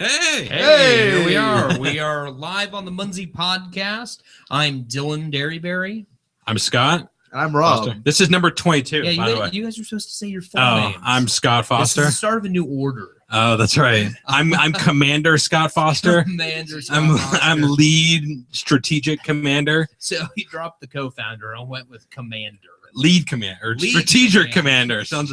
Hey, here we are. We are live on the Munzee Podcast. I'm Dylan Derryberry. I'm Scott. I'm Rob. Foster. This is number 22, Yeah, by the way. you guys are supposed to say your full Oh, names. I'm Scott Foster. This is the start of a new order. Oh, that's right. I'm Commander Scott Foster. Commander Scott Foster. I'm lead strategic commander. So he dropped the co-founder and went with Commander. Lead commander. Strategic commander. Sounds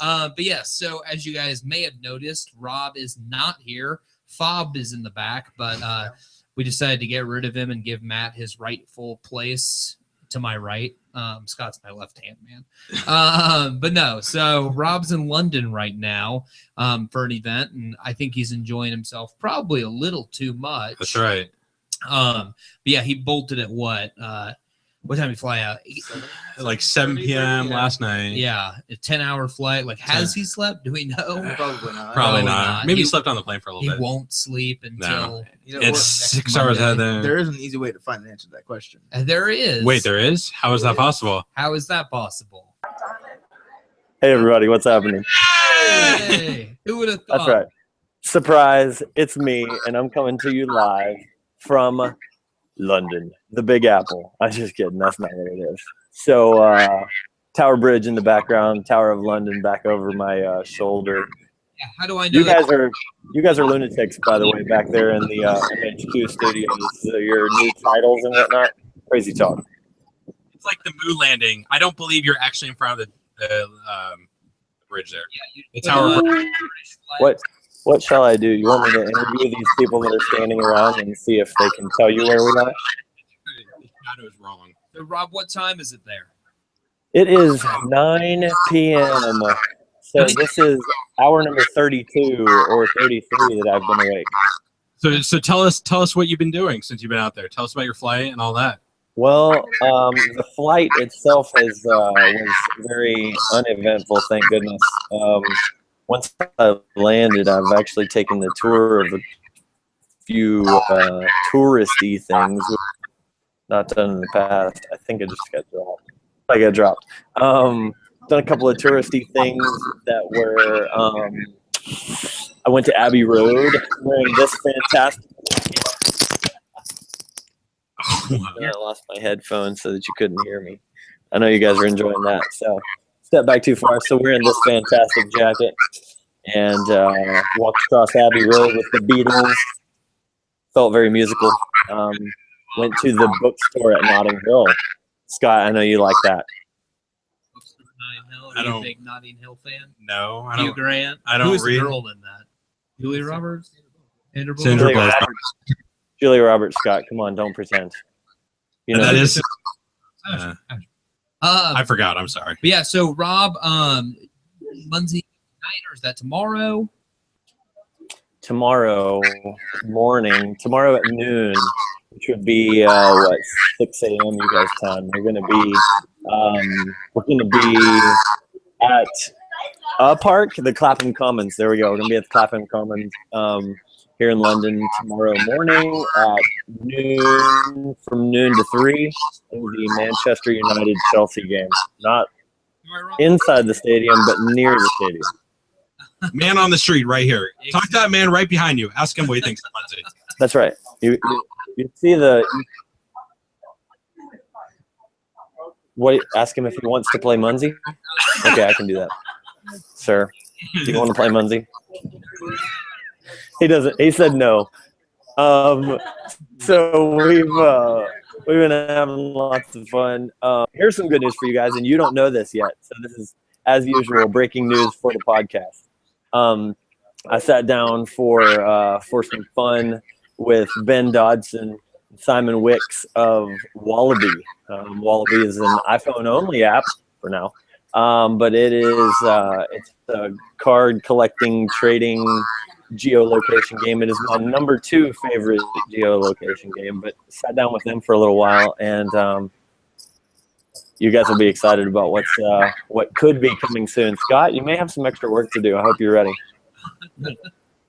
But yeah, so as you guys may have noticed, Rob is not here. Fob is in the back, but we decided to get rid of him and give Matt his rightful place to my right. Scott's my left-hand man. But no, so Rob's in London right now for an event, and I think he's enjoying himself probably a little too much. That's right. But yeah, he bolted at what time did he fly out? Like 7 p.m. last night. Yeah, a 10-hour flight. Like, has he slept? Do we know? Probably not. Probably not. Maybe he slept on the plane for a little bit. He won't sleep until it's 6 hours ahead there. There is an easy way to find the answer to that question. There is. Wait, there is? How is that possible? How is that possible? Hey everybody, what's happening? Hey, who would have thought? That's right. Surprise, it's me, and I'm coming to you live from London, the Big Apple. I'm just kidding, that's not what it is. So, Tower Bridge in the background, Tower of London back over my shoulder. Yeah, how do I know You guys are lunatics, by the way, back there in the MHQ studios. Your new titles and whatnot. Crazy talk. It's like the moon landing. I don't believe you're actually in front of the bridge there. Yeah, the Tower Bridge. What shall I do? You want me to interview these people that are standing around and see if they can tell you where we are? That was wrong. So, Rob, what time is it there? It is 9 p.m. So this is hour number 32 or 33 that I've been awake. So tell us what you've been doing since you've been out there. Tell us about your flight and all that. Well, the flight itself was very uneventful, thank goodness. Once I landed, I've actually taken the tour of a few touristy things. Not done in the past. I think I just got dropped. I got dropped. Done a couple of touristy things that were. I went to Abbey Road wearing this fantastic. I lost my headphones so that you couldn't hear me. I know you guys are enjoying that. So step back too far. So wearing this fantastic jacket and walked across Abbey Road with the Beatles. Felt very musical. Went to the bookstore at Notting Hill. Scott, I know you like that. Are you a big Notting Hill fan? No, I Hugh don't. Grant. I don't Who's read. the girl in that? Julie Roberts. Sandra Bullock. Julia Roberts, Scott. Come on, don't pretend. You know that is. I forgot. I'm sorry. But yeah. So Rob, Munzee night, or is that tomorrow? tomorrow morning, tomorrow at noon, which would be 6 a.m. you guys' time. We're gonna be at a park, the Clapham Commons. There we go. We're gonna be at the Clapham Commons here in London tomorrow morning at noon, from noon to 3, in the Manchester United Chelsea game. Not inside the stadium, but near the stadium. Man on the street right here. Talk to that man right behind you. Ask him what he thinks of Munzee. That's right. You see the. Ask him if he wants to play Munzee? Okay, I can do that. Sir, do you want to play Munzee? He doesn't. He said no. So we've been having lots of fun. Here's some good news for you guys, and you don't know this yet. So this is, as usual, breaking news for the podcast. I sat down for some fun with Ben Dodson, Simon Wicks of Wallaby. Wallaby is an iPhone-only app for now, but it's a card collecting, trading geolocation game. It is my number 2 favorite geolocation game. But sat down with them for a little while, and you guys will be excited about what could be coming soon. Scott, you may have some extra work to do. I hope you're ready.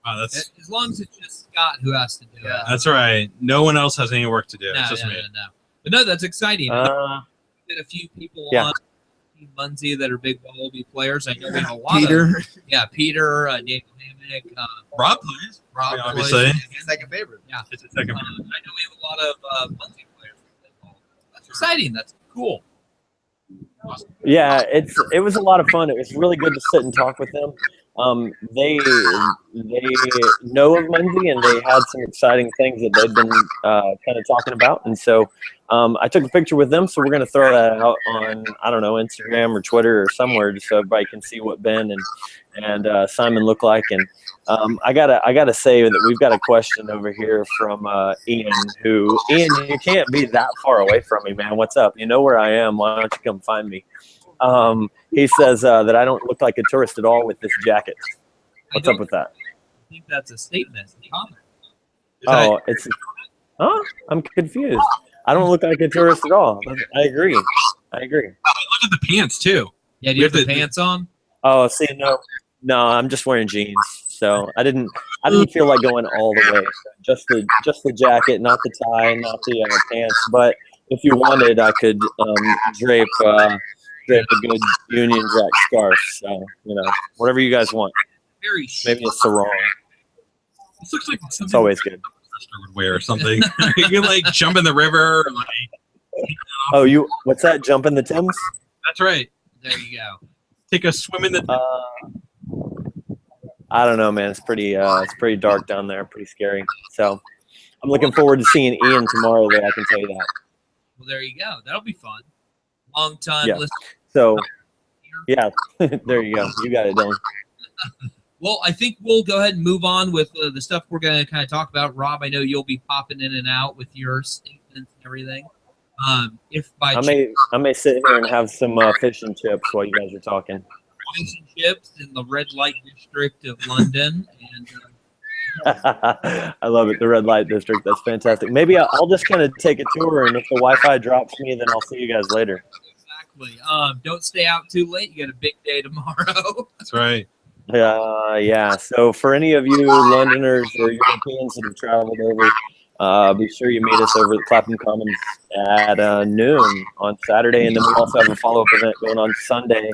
As long as it's just Scott who has to do it. That's right. No one else has any work to do. No, it's just me. No. But no, that's exciting. Did a few people on Team Munzee that are big Wallaby players. I know we have a lot Peter. of Peter, Daniel Hammock, Rob plays. Rob Obviously. plays. His second favorite. Yeah. It's a second. I know we have a lot of Munzee players. That's exciting. That's cool. Yeah, it was a lot of fun. It was really good to sit and talk with them. They know of Munzee, and they had some exciting things that they'd been kind of talking about. And so I took a picture with them. So we're going to throw that out on, I don't know, Instagram or Twitter or somewhere, just so everybody can see what Ben and Simon look like. And I gotta say that we've got a question over here from Ian. Ian, you can't be that far away from me, man. What's up? You know where I am. Why don't you come find me? He says that I don't look like a tourist at all with this jacket. What's up with that? I think that's a statement. It's a comment. Oh, it's. Huh? I'm confused. I don't look like a tourist at all. I agree. Look at the pants too. Yeah, do you have the pants on? Oh, see, no, I'm just wearing jeans. So I didn't feel like going all the way. Just the jacket, not the tie, not the pants. But if you wanted, I could drape a good Union Jack scarf. So whatever you guys want. Very chic. Maybe a sarong. This looks like something It's always good. sister would wear or something. You can like jump in the river. Like, Oh, what's that? Jump in the Thames? that's right. There you go. Take a swim in the. I don't know, man. It's pretty dark down there. Pretty scary. So I'm looking forward to seeing Ian tomorrow, though. I can tell you that. Well, there you go. That'll be fun. Long time Yeah. listener. So yeah, there you go. You got it, Dylan. Well, I think we'll go ahead and move on with the stuff we're going to kind of talk about. Rob, I know you'll be popping in and out with your statements and everything. If by I may sit here and have some fish and chips while you guys are talking. fish and chips in the red light district of London, and I love it, the red light district. That's fantastic. Maybe I'll just kind of take a tour, and if the Wi-Fi drops me, then I'll see you guys later. exactly. Don't stay out too late. You got a big day tomorrow. That's right. Yeah. So for any of you Londoners or Europeans that have traveled over, be sure you meet us over at Clapham Commons at noon on Saturday, and then we also have a follow-up event going on Sunday.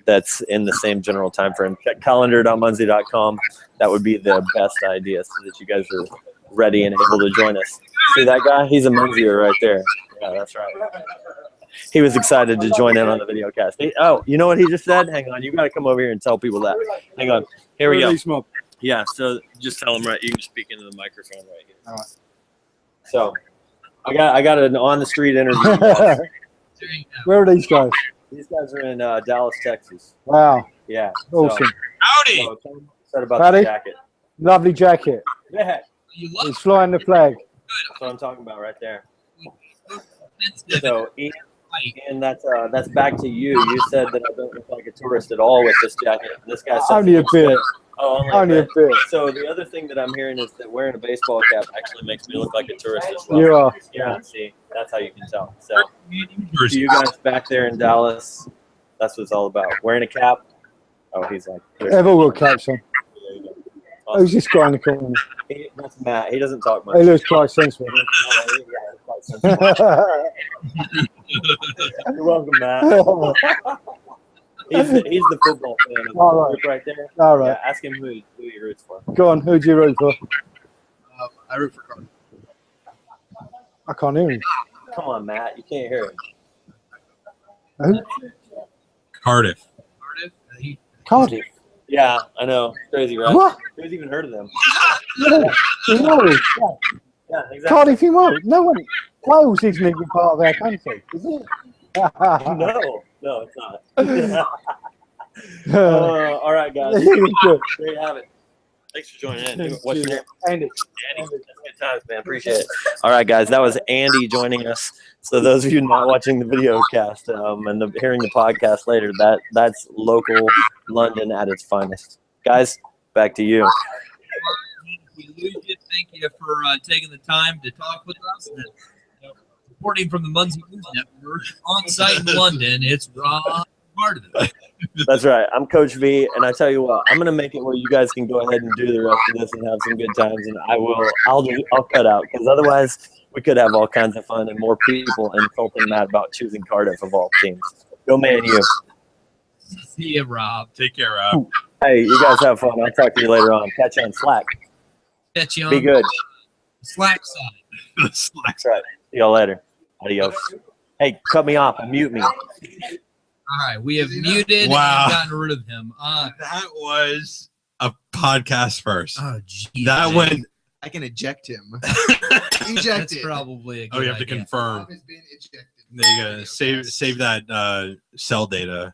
That's in the same general time frame. Check calendar.munzee.com. That would be the best idea, so that you guys are ready and able to join us. See that guy? He's a Munzeer right there. Yeah, that's right. He was excited to join in on the video cast. Oh, you know what he just said? Hang on. You got to come over here and tell people that. Hang on. Here we go. Yeah, so just tell them right. You can speak into the microphone right here. All right. So I got an on-the-street interview. There you go. Where are these guys? These guys are in Dallas, Texas. Wow, Yeah. awesome. Howdy. So tell them what you said about Howdy. the jacket. Lovely jacket. Yeah, You love It's flying the flag. that's what I'm talking about right there. it. So Ian, that's back to you. You said that I don't look like a tourist at all with this jacket. This guy said Only a bit. Oh, Only a bit. So the other thing that I'm hearing is that wearing a baseball cap actually makes me look like a tourist as well. You are. Yeah, see, that's how you can tell. So Yours. to you guys back there in Dallas, that's what it's all about. Wearing a cap. Oh, he's like, there They've all got caps on. you go. Who's this guy in the corner? That's Matt. He doesn't talk much. He looks quite sensible. You're welcome, Matt. He's the football fan of the All right. group right there. All right. Yeah, ask him who he roots for. Go on, who do you root for? I root for Cardiff. I can't hear him. Come on, Matt. You can't hear him. Who? Cardiff. Cardiff. Yeah, I know. Crazy, right? What? Who's even heard of them? No, in Wales. Yeah. Yeah, exactly. Cardiff in Wales. No one. Wales isn't even part of our country, is it? No, it's not. All right, guys. Good. There you have it. Thanks for joining in. What's your name? Andy. Andy. That's good times, man. Appreciate it. All right, guys. That was Andy joining us. So those of you not watching the video cast and hearing the podcast later, that's local London at its finest. Guys, back to you. We lose you. Thank you for taking the time to talk with us. And, reporting from the Munzee News Network on site in London, it's Rob part of it. That's right. I'm Coach V, and I tell you what, I'm gonna make it where you guys can go ahead and do the rest of this and have some good times, and I'll cut out, because otherwise we could have all kinds of fun and more people insulting Matt about choosing Cardiff of all teams. Go Man U. See you, Rob. Take care, Rob. Hey, you guys have fun. I'll talk to you later on. Catch you on Slack. Catch you on Be good. Slack side. That's right. See y'all later. Adios. Hey, cut me off and mute me. All right, we have muted Wow. and gotten rid of him. That was a podcast first. Oh, geez. That went. I can eject him. That's Ejected. probably a good Oh, you have to idea. confirm. Has been ejected. There you go. Save that cell data.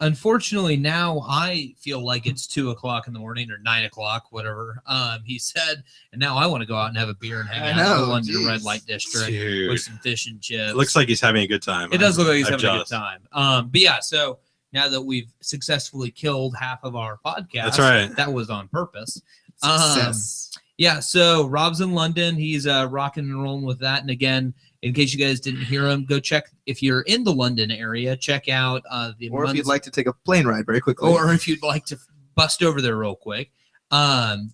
Unfortunately, now I feel like it's 2:00 in the morning or 9:00, whatever. He said, and now I want to go out and have a beer and hang I out in the know, London geez. Red Light District Dude. with some fish and chips. It looks like he's having a good time. It does look like he's I'm having jealous. a good time. But yeah, so now that we've successfully killed half of our podcast, That's right. That was on purpose. Success. Yeah, so Rob's in London. He's rocking and rolling with that. And again, in case you guys didn't hear him, go check if you're in the London area. Check out the Or if you'd like to take a plane ride very quickly. or if you'd like to bust over there real quick.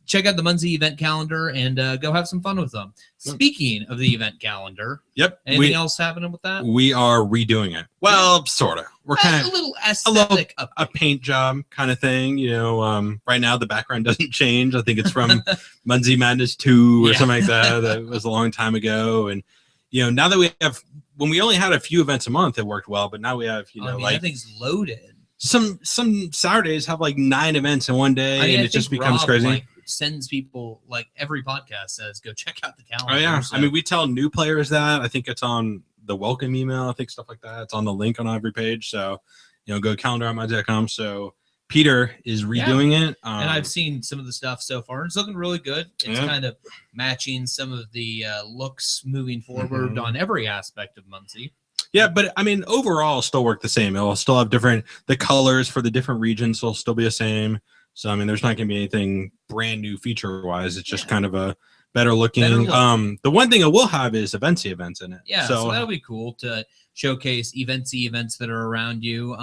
Check out the Munzee event calendar and go have some fun with them. Speaking of the event calendar, Yep. anything else happening with that? We are redoing it. Well, sort of. We're kind a of little aesthetic a paint job kind of thing. You know, right now the background doesn't change. I think it's from Munzee Madness 2 or Yeah. something like that. That was a long time ago. And, you know, now that we have, when we only had a few events a month, it worked well. But now we have, you know, I mean, like that thing's loaded. some Saturdays have like 9 events in one day, I mean, and I it just think becomes Rob, crazy. Like, sends people, like every podcast says, go check out the calendar. Oh yeah, So- I mean, we tell new players that. I think it's on the welcome email. I think stuff like that. It's on the link on every page. So, you know, go calendar.my.com. So Peter is redoing it, and I've seen some of the stuff so far. It's looking really good. It's Yeah. kind of matching some of the looks moving forward Mhm. on every aspect of Munzee. Yeah, but I mean, overall, it'll still work the same. It'll still have the colors for the different regions will still be the same. So I mean, there's not going to be anything brand new feature wise. It's just kind of a better looking. Better look. The one thing it will have is events in it. Yeah, so that'll be cool to showcase events that are around you.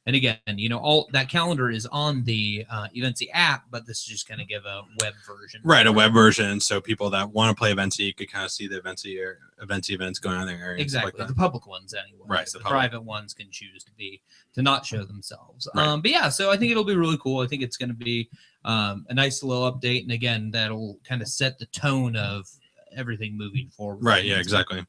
And again, you know, all that calendar is on the Eventsy app, but this is just going to give a web version. right, a web version, so people that want to play Eventsy could kind of see the Eventsy events going on in their area. and stuff Exactly, like the that. public ones anyway. Right, The the public. private ones can choose to not show themselves. Right. But yeah, so I think it'll be really cool. I think it's going to be a nice little update, and again, that'll kind of set the tone of everything moving forward. Right. Yeah. Exactly.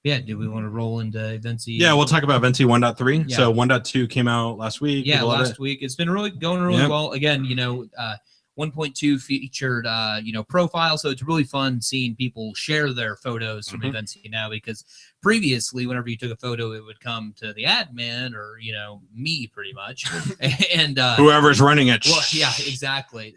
Yeah. Do we want to roll into Eventsy? Yeah, we'll talk about Eventsy 1.3. Yeah. So 1.2 came out last week. Yeah, People loved last it. week. It's been going really Yep. well. Again, you know, 1.2 featured, profile. So it's really fun seeing people share their photos from Mhm. Eventsy now, because previously, whenever you took a photo, it would come to the admin or, you know, me pretty much. And Whoever's running it. well, yeah, exactly.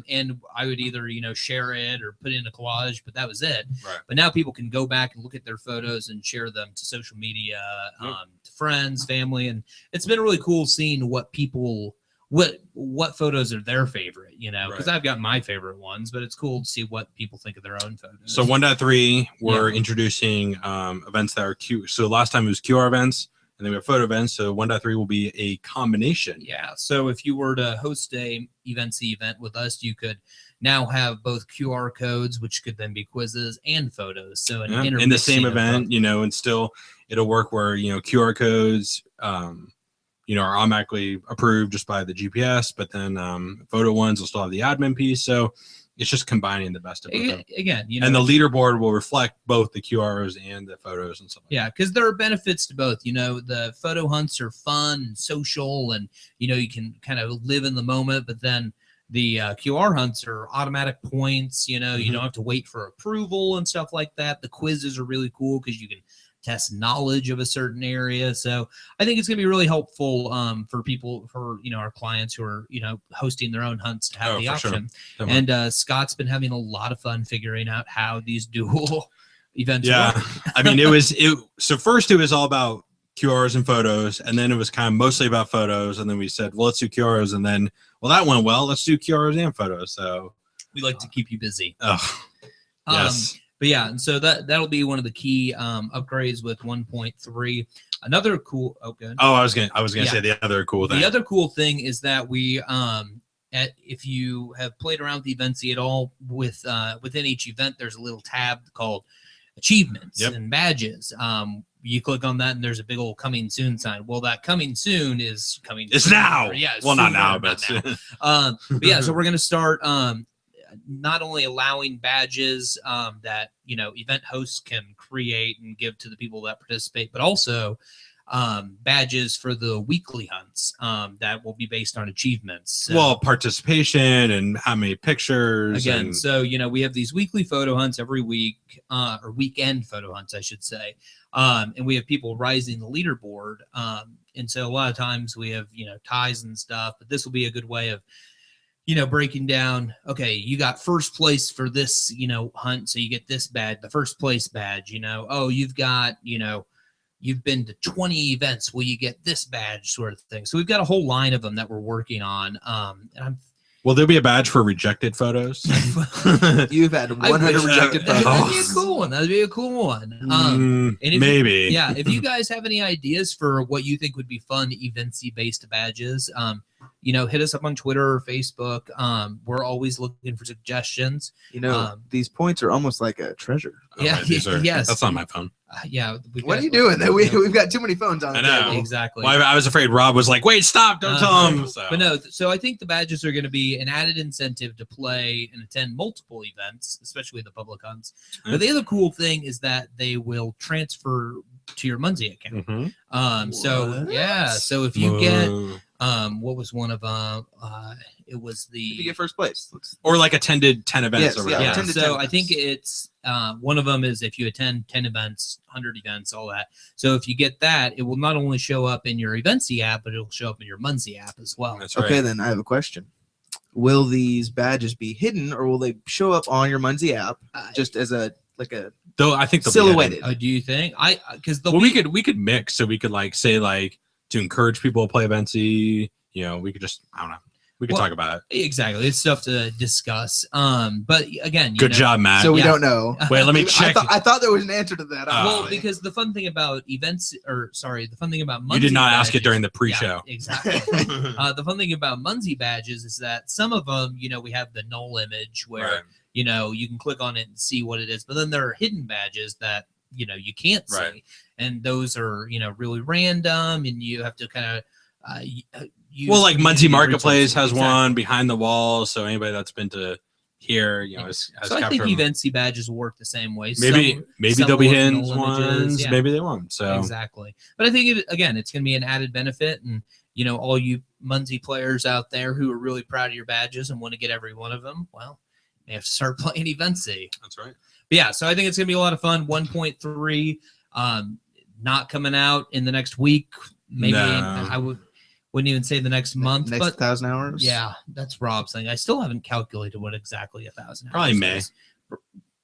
And I would either, you know, share it or put in a collage, but that was it. Right. But now people can go back and look at their photos and share them to social media, to friends, family, and it's been really cool seeing what people, what photos are their favorite, you know, because Right. I've got my favorite ones, but it's cool to see what people think of their own photos. So 1.3, we're Yeah. introducing events that are Q. So last time it was QR events, and then we have photo events. So 1.3 will be a combination. Yeah. So if you were to host a Eventsy event with us, you could now have both QR codes, which could then be quizzes and photos. So an Yeah, in the intermixing same of event, both. you know, and still it'll work where, you know, QR codes, you know, are automatically approved just by the GPS, but then photo ones will still have the admin piece. So it's just combining the best of both. of them. Again, you know, And the leaderboard will reflect both the QRs and the photos and stuff. yeah, because there are benefits to both. You know, the photo hunts are fun and social, and you know, you can kind of live in the moment. But then the QR hunts are automatic points. You know, you Mhm. don't have to wait for approval and stuff like that. The quizzes are really cool because you can test knowledge of a certain area. So I think it's going to be really helpful for people, for, you know, our clients who are, you know, hosting their own hunts to have Oh, the for sure. option. Definitely. And Scott's been having a lot of fun figuring out how these dual events Yeah. work. I mean, so first it was all about QRs and photos, and then it was kind of mostly about photos. And then we said, well, let's do QRs. And then, well, that went well. Let's do QRs and photos. So, We like to keep you busy. oh, yes. But yeah, and so that'll be one of the key upgrades with 1.3. Another cool. Oh, good. Oh, I was gonna Yeah. say the other cool thing. The other cool thing is that we, if you have played around with Eventsy at all, within each event, there's a little tab called achievements Yep. and badges. You click on that and there's a big old coming soon sign. Well, that coming soon is coming. It's sooner. now. Yeah. It's Well, not sooner, now, not but now. But yeah, so we're going to start not only allowing badges that, event hosts can create and give to the people that participate, but also badges for the weekly hunts that will be based on achievements. So, well, participation and how many pictures. again, and, so, we have these weekly photo hunts every week, or weekend photo hunts, I should say. And we have people rising the leaderboard. And so a lot of times we have, ties and stuff, but this will be a good way of, breaking down, okay, you got first place for this, hunt. So you get this badge, the first place badge, oh, you've got, you've been to 20 events. Will you get this badge sort of thing? So we've got a whole line of them that we're working on. And will there be a badge for rejected photos? You've had 100 rejected That'd photos. be a cool one. That'd be a cool one. And if Maybe. if you guys have any ideas for what you think would be fun eventsy based badges, hit us up on Twitter or Facebook. We're always looking for suggestions. These points are almost like a treasure. Oh, Yeah, right, these are- yes. That's on my phone. What are you doing? We've got too many phones on the I know. table. Exactly. Well, I was afraid Rob was like, wait, stop, don't tell him. So. But no, so I think the badges are going to be an added incentive to play and attend multiple events, especially the public hunts. Yeah. But the other cool thing is that they will transfer to your Munzee account. Mhm. So if you get what was one of it was If you the get first place. or like attended 10 events Yes, or yeah, whatever. yeah. 10 to 10 So I events. think it's one of them is if you attend 10 events, 100 events, all that. So if you get that, it will not only show up in your Eventsy app, but it'll show up in your Munzee app as well. That's right. Okay, then I have a question. Will these badges be hidden or will they show up on your Munzee app just as a Though I think they'll be silhouetted? Do you think because hidden. Well, we could mix, so we could say to encourage people to play Eventsy. We could just I don't know. We could talk about it. Exactly, it's stuff to discuss. But again, Good job, Matt. So we Yeah. don't know. Wait, let me check. I thought there was an answer to that. Oh. Well, honestly. because the fun thing about the fun thing about Munzee You did not ask it badges- during the pre-show. Yeah, exactly. The fun thing about Munzee badges is that some of them, we have the null image where Right. you can click on it and see what it is, but then there are hidden badges that you can't see, Right. and those are really random, and you have to kind of Well, like Munzee Marketplace has Exactly. one behind the wall, so anybody that's been to here, has So I think captured them. Eventsy badges will work the same way. Maybe some they'll be will have hidden null ones. images, yeah. Maybe they won't. So Exactly. But I think it's going to be an added benefit, and all you Munzee players out there who are really proud of your badges and want to get every one of them, well, they have to start playing Eventsy. that's right. But yeah, so I think it's going to be a lot of fun. 1.3, not coming out in the next week. Maybe No. I wouldn't even say the next month, next but 1,000 hours. yeah, that's Rob's thing. I still haven't calculated what exactly 1,000 Probably hours May. is.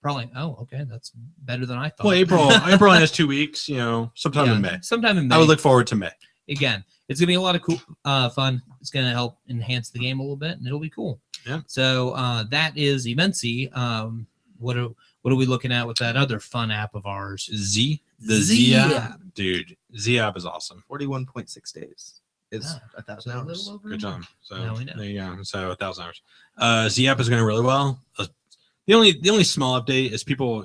Probably. Oh, okay, that's better than I thought. Well, April only has 2 weeks. Sometime in May. Sometime in May. I would look forward to May. Again, it's gonna be a lot of cool fun. It's gonna help enhance the game a little bit, and it'll be cool. Yeah. So that is Eventsy. What are we looking at with that other fun app of ours? The Z Z app, app. dude. Z app is awesome. 41.6 days is Ah, 1,000 so a hours. little over Good a job. month. So Now we know. there you go. So 1,000 hours. Z app is going really well. The only small update is people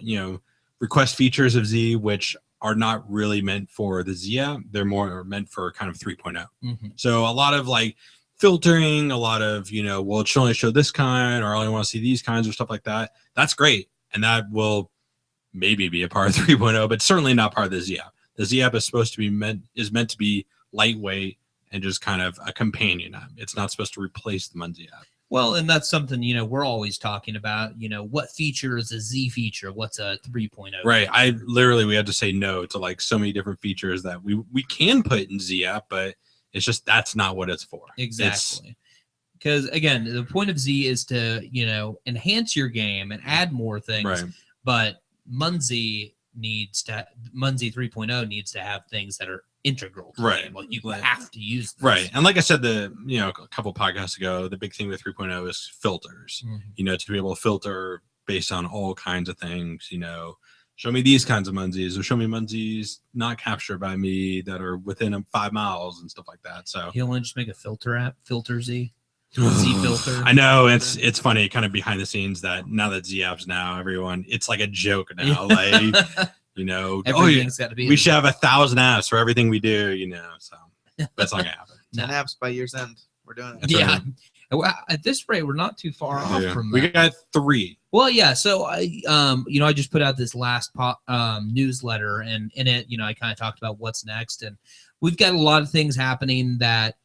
request features of Z which are not really meant for the Z app. They're more meant for kind of 3.0. Mhm. So a lot of filtering, a lot of well, it should only show this kind, or I only want to see these kinds, or stuff like that. That's great, and that will maybe be a part of 3.0, but certainly not part of the Z app. The Z app is supposed to be meant to be lightweight and just kind of a companion app. It's not supposed to replace the Munzee app. Well, and that's something we're always talking about. What feature is a Z feature? What's a 3.0? Right. We had to say no to so many different features that we can put in Z app, but it's just that's not what it's for. Exactly. Because again, the point of Z is to enhance your game and add more things. Right. But Munzee 3.0 needs to have things that are integral to Right. the game. You have to use this. Right. And like I said, a couple podcasts ago, the big thing with 3.0 is filters, Mhm. to be able to filter based on all kinds of things, show me these kinds of Munzees, or show me Munzees not captured by me that are within 5 miles and stuff like that. So He'll just make a filter app, Filter Z. Z filter. I know it's funny, kind of behind the scenes that now that Z apps now, everyone it's like a joke now. Like Everything's got to be. we should have 1,000 apps for everything we do. So that's not gonna happen. 10 apps by year's end. We're doing it. That's Yeah. right. Well, at this rate, we're not too far off Yeah. from We that. got 3. Well, yeah. So I just put out this last newsletter, and in it, I kind of talked about what's next, and we've got a lot of things happening that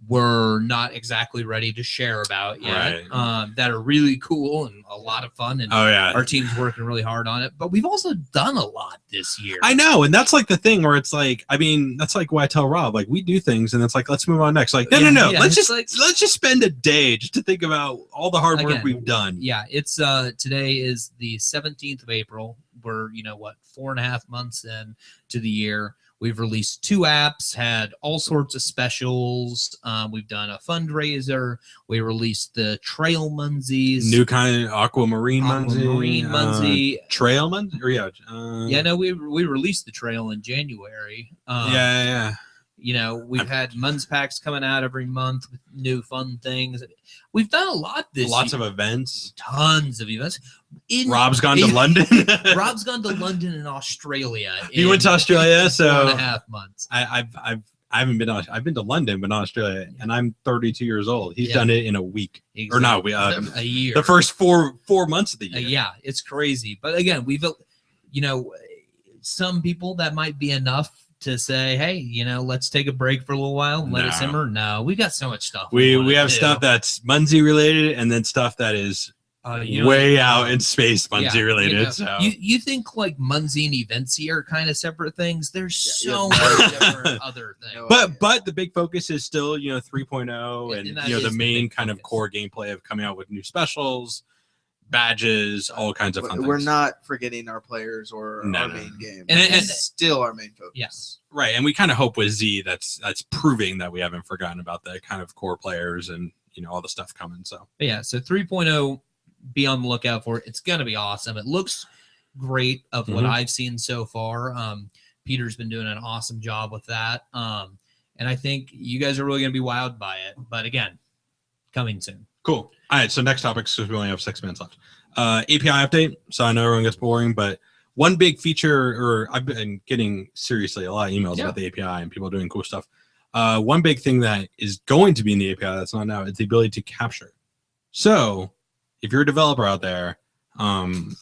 we're not exactly ready to share about yet. Right. That are really cool and a lot of fun, and Oh yeah. our team's working really hard on it. But we've also done a lot this year. I know, and that's like the thing where it's like, I mean, that's like why I tell Rob, like we do things, and it's like, let's move on next. Like, no, Yeah, let's it's just spend a day just to think about all the hard work Again, we've done. Yeah, it's today is the 17th of April. We're 4.5 months in to the year. We've released 2 apps, had all sorts of specials. We've done a fundraiser. We released the Trail Munzees. New kind of aquamarine Munzee. trail Munzee, or We released the Trail in January. yeah. We've had Munz packs coming out every month with new fun things. We've done a lot this Lots year. of events. Tons of events. Rob's gone to London. Rob's gone to London and Australia. He went to Australia, so 4.5 months. I haven't been. I've been to London, but not Australia, and I'm 32 years old. He's done it in a week, or not? A year. The first four months of the year. Yeah, it's crazy. But again, we've some people that might be enough to say, hey, let's take a break for a little while and let it simmer. No, we got so much stuff. We have stuff that's Munzee related, and then stuff that is way out in space Munzee related. So you think like Munzee and Eventsy are kind of separate things? There's so many different other things. But the big focus is still 3.0 and the main kind of core gameplay of coming out with new specials, badges, all kinds of fun things. We're not forgetting our players or our main game. And it's still our main focus. Yes. Right. And we kind of hope with Z that's proving that we haven't forgotten about the kind of core players and all the stuff coming. So 3.0, be on the lookout for it. It's gonna be awesome. It looks great of what I've seen so far. Peter's been doing an awesome job with that. And I think you guys are really gonna be wowed by it. But again, coming soon. Cool. All right, so next topic, because we only have 6 minutes left. API update. So I know everyone gets boring, but one big feature, or I've been getting seriously a lot of emails about the API and people doing cool stuff. One big thing that is going to be in the API that's not now is the ability to capture. So if you're a developer out there,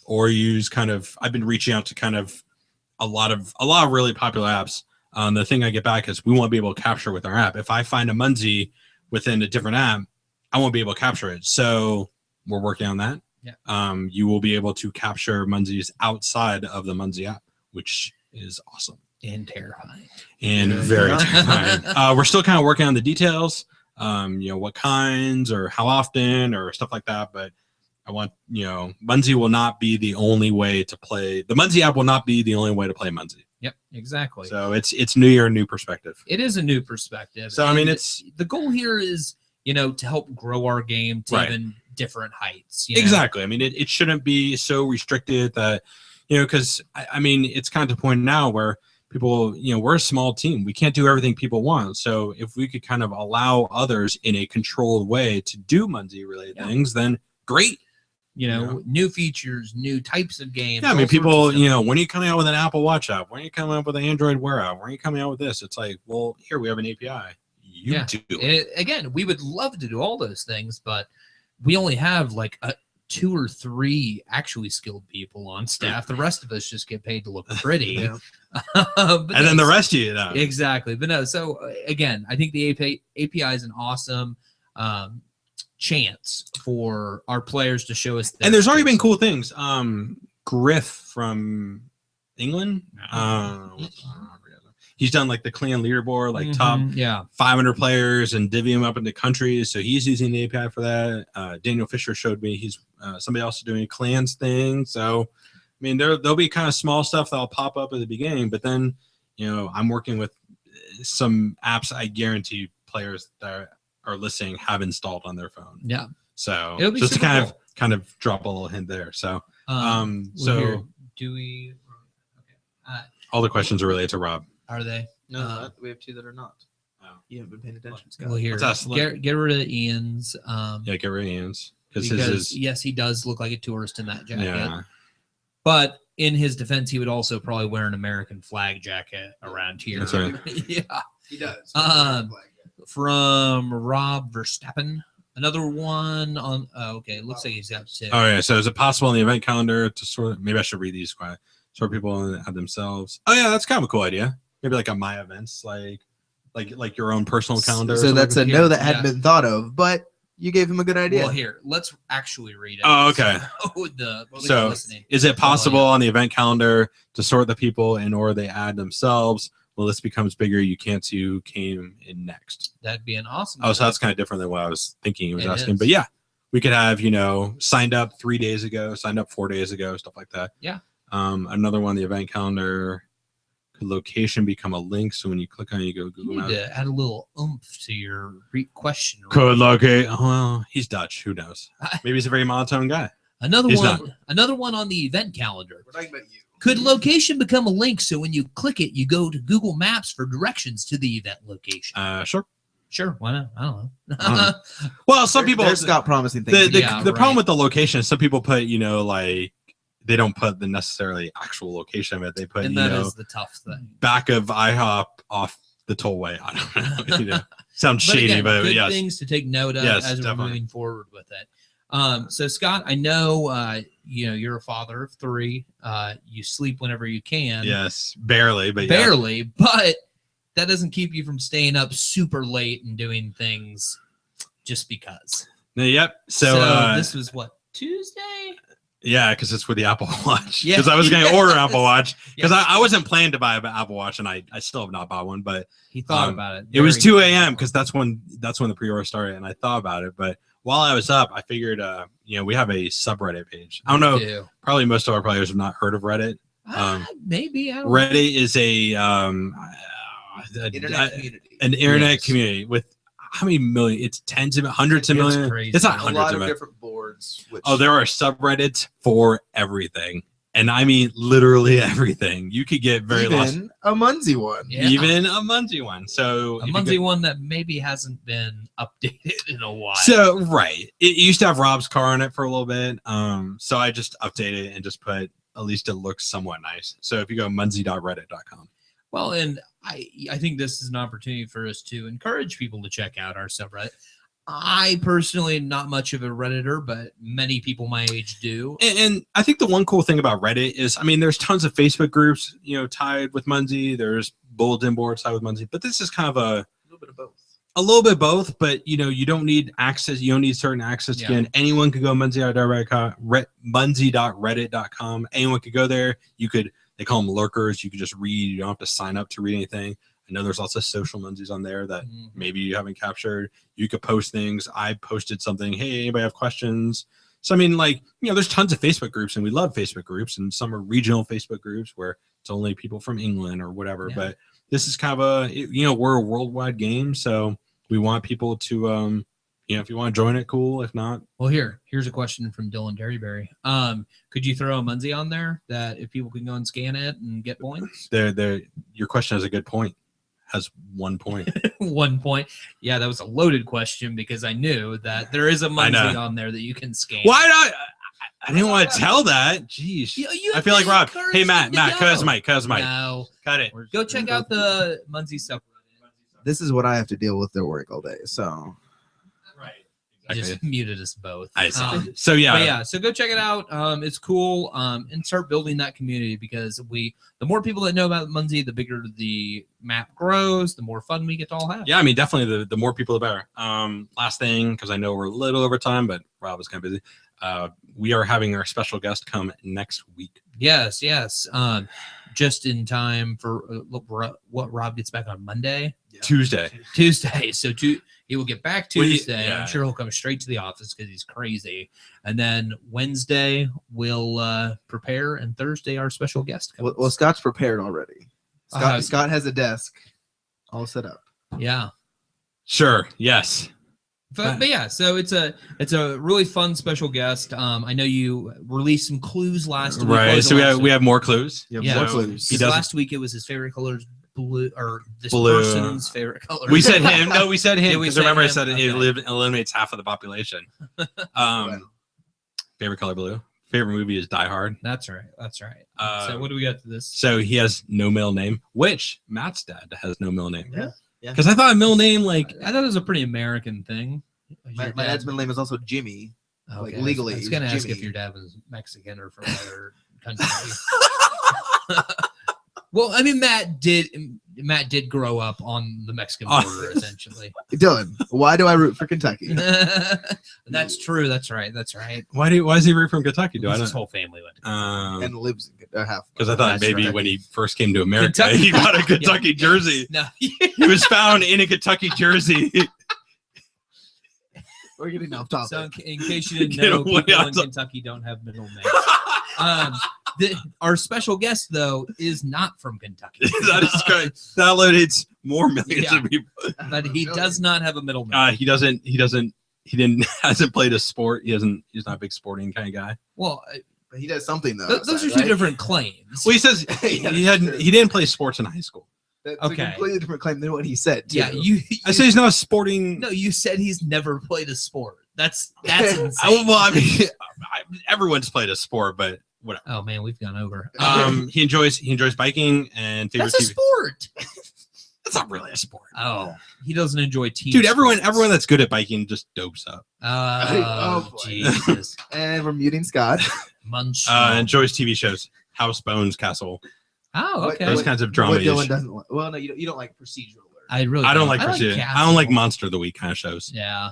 or use I've been reaching out to kind of a lot of really popular apps. The thing I get back is we want to be able to capture with our app. If I find a Munzee within a different app, I won't be able to capture it. So we're working on that. Yeah. You will be able to capture Munzees outside of the Munzee app, which is awesome. And terrifying. And very terrifying. We're still kind of working on the details, what kinds or how often or stuff like that. But I want, Munzee will not be the only way to play. The Munzee app will not be the only way to play Munzee. Yep, exactly. So it's new year, new perspective. It is a new perspective. So, I mean, it's the goal here is, to help grow our game to even different heights. Exactly. I mean, it shouldn't be so restricted that, because I mean, it's kind of the point now where people, we're a small team. We can't do everything people want. So if we could kind of allow others in a controlled way to do Munzee related things, then great. New features, new types of games. Yeah, I mean, people, when are you coming out with an Apple Watch app? When are you coming out with an Android Wear app? When are you coming out with this? It's like, well, here we have an API. You do. Again, we would love to do all those things, but we only have like 2 or 3 actually skilled people on staff. The rest of us just get paid to look pretty. And then the rest of you know. Exactly. But no, so again, I think the API is an awesome chance for our players to show us. And there's already been cool things. Griff from England. He's done like the clan leaderboard, like top 500 players and divvy them up into countries. So he's using the API for that. Daniel Fisher showed me he's somebody else doing a clans thing. So, I mean, there'll be kind of small stuff that'll pop up at the beginning, but then, I'm working with some apps I guarantee players that are listening have installed on their phone. Yeah. So just to kind of drop a little hint there. So, do we? Okay. All the questions are related to Rob. Are they? No, we have 2 that are not. You haven't been paying attention, Scott. Well, here, What's that? get rid of Ian's. Yeah, get rid of Ian's because Because his is yes, he does look like a tourist in that jacket. yeah. But in his defense, he would also probably wear an American flag jacket around here. That's right. Yeah. He does. From Rob Verstappen. Another one on. Oh, okay. Looks like he's got two. Oh yeah. So is it possible in the event calendar to sort? Maybe I should read these quiet. Sort people have themselves. Oh yeah, that's kind of a cool idea. Maybe like a my events, like your own personal calendar. So that's a Here, no that hadn't yeah. been thought of, but you gave him a good idea. Well, here, let's actually read it. Oh, okay. So is it possible on the event calendar to sort the people in order they add themselves? Well, this becomes bigger. You can't see who came in next. That'd be an awesome. Oh, so that's kind of different than what I was thinking he was It asking. is. But yeah, we could have, signed up 3 days ago, signed up 4 days ago, stuff like that. Yeah. Another one, the event calendar. Could location become a link? So when you click on it, you go Google You need Maps. to add a little oomph to your question. Could locate. Oh, well, he's Dutch. Who knows? Maybe he's a very monotone guy. Another He's one. Another one on the event calendar. We're talking about you. Could location become a link so when you click it, you go to Google Maps for directions to the event location? Sure. Sure, why not? I don't know. I don't know. Well, some people. There's Scott promising things. The Yeah, problem right. with the location is some people put, like they don't put the necessarily actual location of it. They put, And that is the tough thing. back of IHOP off the tollway. I don't know. Sounds But shady, again, but good yes. things to take note of Yes, as definitely. we're moving forward with it. So Scott, I know you're a father of 3. You sleep whenever you can. Yes, barely, but yeah. Barely, but that doesn't keep you from staying up super late and doing things just because. Yep. So, this was what, Tuesday? yeah, because it's with the Apple Watch. Yeah. Because I was going to order an Apple Watch because Yes. I wasn't planning to buy an Apple Watch, and I still have not bought one. But He thought about it. it was Very 2 a.m. because that's when the pre-order started, and I thought about it. But while I was up, I figured, we have a subreddit page. I don't know. do. Probably most of our players have not heard of Reddit. Maybe. I don't know. Reddit is Internet community. an internet Yes. community with how many million? It's tens of hundreds of It's millions. crazy. It's not A hundreds lot of of millions. different boards. Which, Oh, there are subreddits for everything. And I mean literally everything. You could get very lost. even a Munzee one. Yeah. Even a Munzee one. So A if you Munzee go- one that maybe hasn't been updated in a while. So right. It used to have Rob's car on it for a little bit. So I just updated it and just put at least it looks somewhat nice. So if you go munzee.reddit.com. Well, and I think this is an opportunity for us to encourage people to check out our subreddit. I personally am not much of a Redditor, but many people my age do. And I think the one cool thing about Reddit is, there's tons of Facebook groups, tied with Munzee. There's bulletin boards tied with Munzee, but this is kind of a little bit of both. A little bit both, but you don't need access. You don't need certain access. Yeah. Again, anyone could go munzee.reddit.com. Anyone could go there. They call them lurkers. You could just read. You don't have to sign up to read anything. I know there's lots of social Munzees on there that maybe you haven't captured. You could post things. I posted something. Hey, anybody have questions? So, there's tons of Facebook groups, and we love Facebook groups, and some are regional Facebook groups where it's only people from England or whatever. Yeah. But this is kind of we're a worldwide game, so we want people to, if you want to join it, cool. If not, Well, here's a question from Dylan Derryberry. Could you throw a Munzee on there that if people can go and scan it and get points? your question has a good point. Has 1 point. 1 point. Yeah, that was a loaded question because I knew that there is a Munzee on there that you can scan. Why not? I didn't want to tell that. Jeez. You I feel like Rob. encourage Hey, Matt, them to cut go. his mic. No. Cut it. Go check out the Munzee subreddit. This is what I have to deal with their work all day. So Right. I just muted us both. I saw. So Yeah. yeah, so go check it out. It's cool. And start building that community because the more people that know about Munzee, the bigger the map grows, the more fun we get to all have. Yeah, definitely the more people, the better. Last thing, because I know we're a little over time, but Rob is kind of busy. We are having our special guest come next week. Yes. Just in time for what Rob gets back on Monday, Tuesday. So he will get back Tuesday. Yeah. I'm sure he'll come straight to the office because he's crazy. And then Wednesday we'll prepare, and Thursday our special guest comes. well, Scott's prepared already. Uh, Scott has a desk all set up. Yeah. Sure. Yes. But yeah, so it's a really fun special guest. I know you released some clues last week. Right. So we have more clues. You have Yeah. more So clues. he Because doesn't- last week it was his favorite colors, blue or this Blue. person's favorite color. We said him. No, we said him. Did we Because say remember I him? said Okay. eliminates half of the population. Favorite color blue. Favorite movie is Die Hard. That's right. So what do we got to this? So he has no middle name, which Matt's dad has no middle name. Yeah. Because I thought a middle name like I thought it was a pretty American thing. My dad's middle name is also Jimmy. Okay, like, legally, I was going to ask Jimmy. if your dad was Mexican or from another country. Well, I mean, Matt did grow up on the Mexican border, essentially. Dylan, why do I root for Kentucky? That's true. That's right. why is he root from Kentucky? Do I His know? whole family went to And lives in half. Because I thought That's maybe right. when he first came to America, Kentucky. he got a Kentucky jersey. No. He was found in a Kentucky jersey. We're getting off topic. So in case you didn't Get know, away people on in top. Kentucky don't have middle names. Our special guest, though, is not from Kentucky. That is great. That eliminates more millions Yeah. of people. But he does not have a middle name. Hasn't played a sport. He's not a big sporting kind of guy. Well, But he does something though. those are outside, two different claims. Well, he says he didn't play sports in high school. That's Okay. a completely different claim than what he said. Too. Yeah, you I say he's not a sporting. no, you said he's never played a sport. That's insane. I mean, everyone's played a sport, but whatever. Oh man, we've gone over. He enjoys biking and favorite That's a TV. sport. That's not really a sport. Oh, he doesn't enjoy team. Dude, sports. everyone that's good at biking just dopes up. Oh, boy. Jesus. And we're muting Scott. Munch. Enjoys TV shows, House, Bones, Castle, Oh, okay. those kinds of drama. What Dylan doesn't like. Well, no, you don't like procedural. I really. I don't like I Pursuit. I Castle. don't like Monster of the Week kind of shows. Yeah,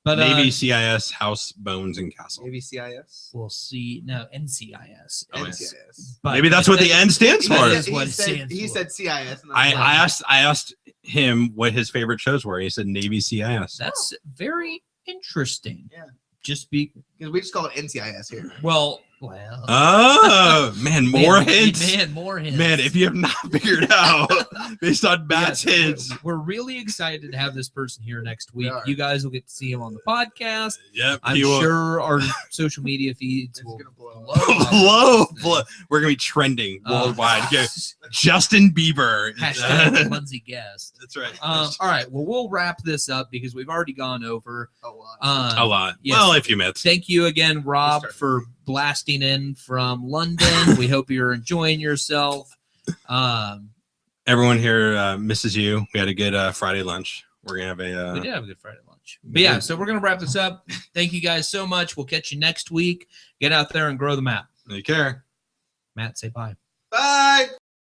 but Navy, CIS, House, Bones, and Castle. Maybe CIS. we'll see. No, NCIS. Oh, yeah. NCIS. But Maybe that's what the N stands That for. is what it stands He for. said CIS. And I asked him what his favorite shows were. He said Navy, CIS. That's very interesting. Yeah. Just be because we just call it NCIS here. well. Oh man, more hints. Man, more hints. Man, if you have not figured out based on Matt's Yes, hints, we're really excited to have this person here next week. We are. You guys will get to see him on the podcast. yep, I'm he will. sure our social media feeds It's will gonna blow. Blow, blow. We're gonna be trending worldwide. Go, Justin Bieber. Hashtag Munzee guest. That's right. All right. Well, we'll wrap this up because we've already gone over. A lot. A lot. yes. Well, a few minutes. Thank you again, Rob, Start. for blasting in from London. We hope you're enjoying yourself. Everyone here misses you. We had a good Friday lunch. We're gonna have We a. did have a good Friday lunch. But yeah, so we're going to wrap this up. Thank you guys so much. We'll catch you next week. Get out there and grow the map. Take care. Matt, say bye. Bye.